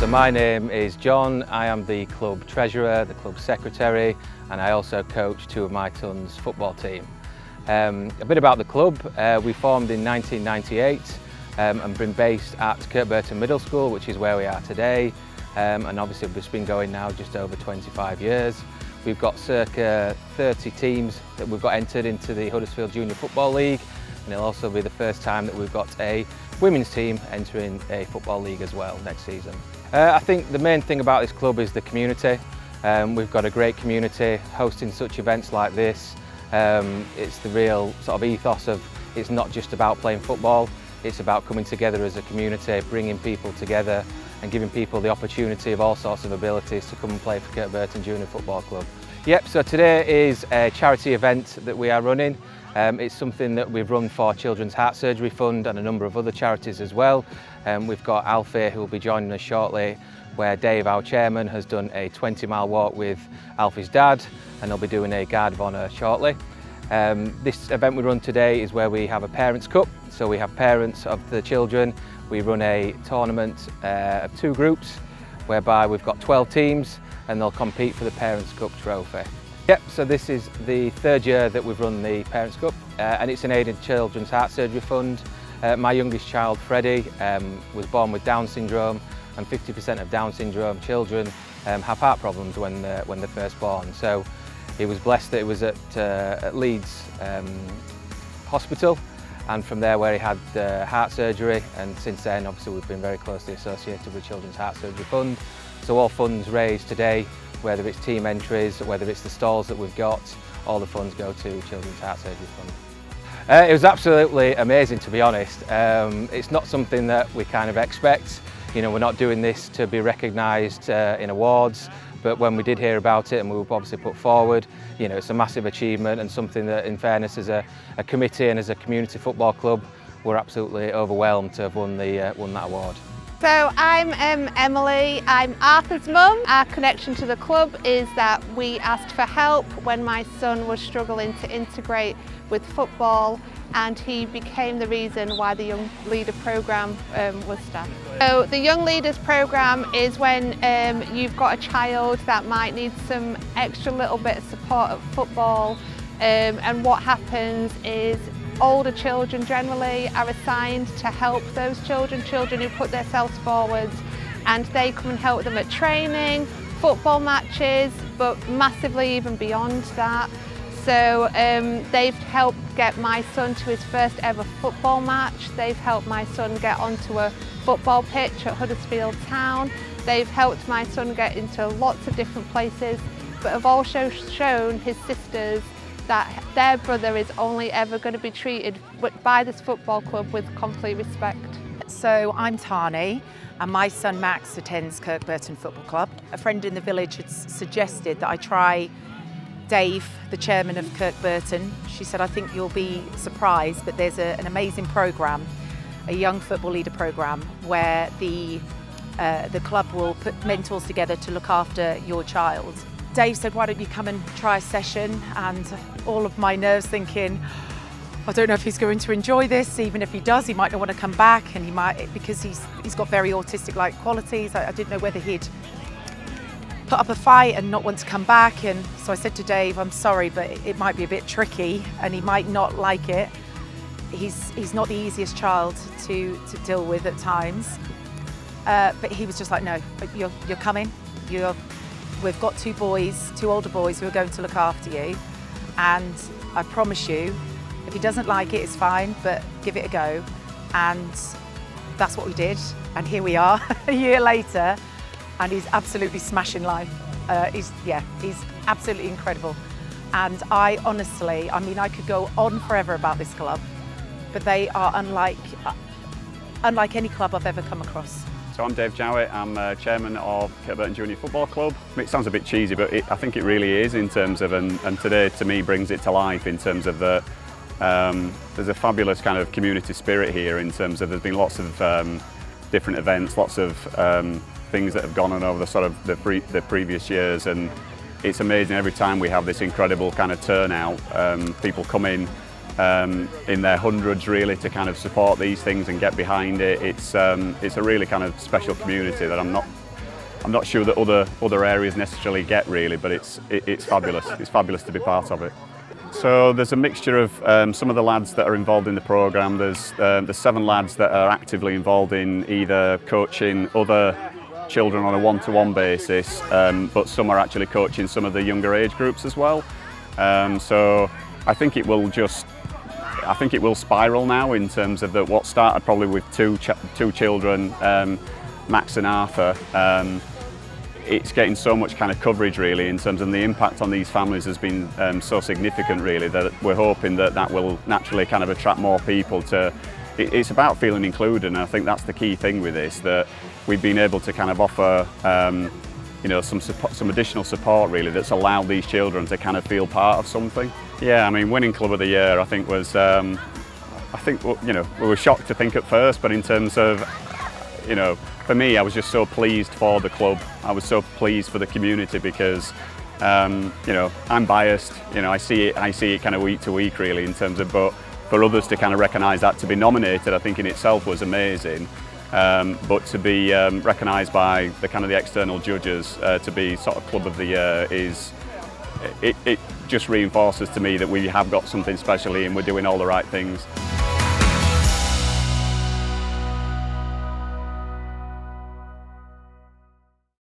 my name is John. I am the club treasurer, the club secretary, and I also coach two of my son's football team. A bit about the club. We formed in 1998 and been based at Kirkburton Middle School, which is where we are today. And obviously it's been going now just over 25 years. We've got circa 30 teams that we've got entered into the Huddersfield Junior Football League, and it'll also be the first time that we've got a women's team entering a football league as well next season. I think the main thing about this club is the community. We've got a great community hosting such events like this. It's the real sort of ethos of it's not just about playing football, it's about coming together as a community, bringing people together and giving people the opportunity of all sorts of abilities to come and play for Kirkburton Junior Football Club. Yep, so today is a charity event that we are running. It's something that we've run for Children's Heart Surgery Fund and a number of other charities as well. We've got Alfie who will be joining us shortly, where Dave, our chairman, has done a 20-mile walk with Alfie's dad, and they'll be doing a guard of honour shortly. This event we run today is where we have a Parents' Cup, so we have parents of the children. We run a tournament of two groups, whereby we've got 12 teams and they'll compete for the Parents' Cup trophy. Yep, so this is the third year that we've run the Parents' Cup, and it's an aided Children's Heart Surgery Fund. My youngest child, Freddie, was born with Down syndrome, and 50% of Down syndrome children have heart problems when they're first born. So he was blessed that it was at Leeds Hospital, and from there where he had heart surgery, and since then obviously we've been very closely associated with Children's Heart Surgery Fund. So all funds raised today, whether it's team entries, whether it's the stalls that we've got, all the funds go to Children's Heart Surgery Fund. It was absolutely amazing, to be honest. It's not something that we kind of expect. You know, we're not doing this to be recognised in awards, but when we did hear about it and we were obviously put forward, you know, it's a massive achievement and something that, in fairness, as a committee and as a community football club, we're absolutely overwhelmed to have won that award. So I'm Emily, I'm Arthur's mum. Our connection to the club is that we asked for help when my son was struggling to integrate with football, and he became the reason why the Young Leader programme was started. So the Young Leaders programme is when you've got a child that might need some extra little bit of support at football, and what happens is older children generally are assigned to help those children who put themselves forwards, and they come and help them at training, football matches, but massively even beyond that. So they've helped get my son to his first ever football match. They've helped my son get onto a football pitch at Huddersfield Town. They've helped my son get into lots of different places, but have also shown his sisters that their brother is only ever going to be treated by this football club with complete respect. So I'm Tani, and my son Max attends Kirkburton Football Club. A friend in the village had suggested that I try Dave, the chairman of Kirkburton. She said, I think you'll be surprised, but there's an amazing programme, a young football leader programme, where the club will put mentors together to look after your child. Dave said, why don't you come and try a session? And all of my nerves thinking, I don't know if he's going to enjoy this. Even if he does, he might not want to come back, and he might, because he's got very autistic-like qualities. I didn't know whether he'd put up a fight and not want to come back. And so I said to Dave, I'm sorry, but it might be a bit tricky and he might not like it. He's not the easiest child to deal with at times. But he was just like, no, you're coming. We've got two older boys who are going to look after you, and I promise you, if he doesn't like it, it's fine, but give it a go. And that's what we did, and here we are a year later, and he's absolutely smashing life. He's absolutely incredible. And I honestly, I mean, I could go on forever about this club, but they are unlike any club I've ever come across. So I'm Dave Jowett, I'm chairman of Kirkburton Junior Football Club. It sounds a bit cheesy, but I think it really is in terms of, and today to me brings it to life in terms of the, there's a fabulous kind of community spirit here in terms of there's been lots of different events, lots of things that have gone on over the previous years, and it's amazing every time we have this incredible kind of turnout. People come in their hundreds really to kind of support these things and get behind it. It's a really kind of special community that I'm not I'm not sure that other areas necessarily get really, but it's fabulous. It's fabulous to be part of it. So there's a mixture of some of the lads that are involved in the programme. There's 7 lads that are actively involved in either coaching other children on a one-to-one basis, but some are actually coaching some of the younger age groups as well. So I think it will spiral now in terms of what started probably with two children, Max and Arthur. It's getting so much kind of coverage really in terms of the impact on these families has been so significant really, that we're hoping that will naturally kind of attract more people to. It's about feeling included, and I think that's the key thing with this, that we've been able to kind of offer you know, some additional support really that's allowed these children to kind of feel part of something. Yeah, I mean, winning Club of the Year I think was, I think, you know, we were shocked to think at first, but in terms of, you know, for me, I was just so pleased for the club. I was so pleased for the community because, you know, I'm biased. You know, I see it kind of week to week, really, in terms of. But for others to kind of recognise that, to be nominated, I think in itself was amazing. But to be recognised by the external judges to be sort of Club of the Year it just reinforces to me that we have got something special here and we're doing all the right things.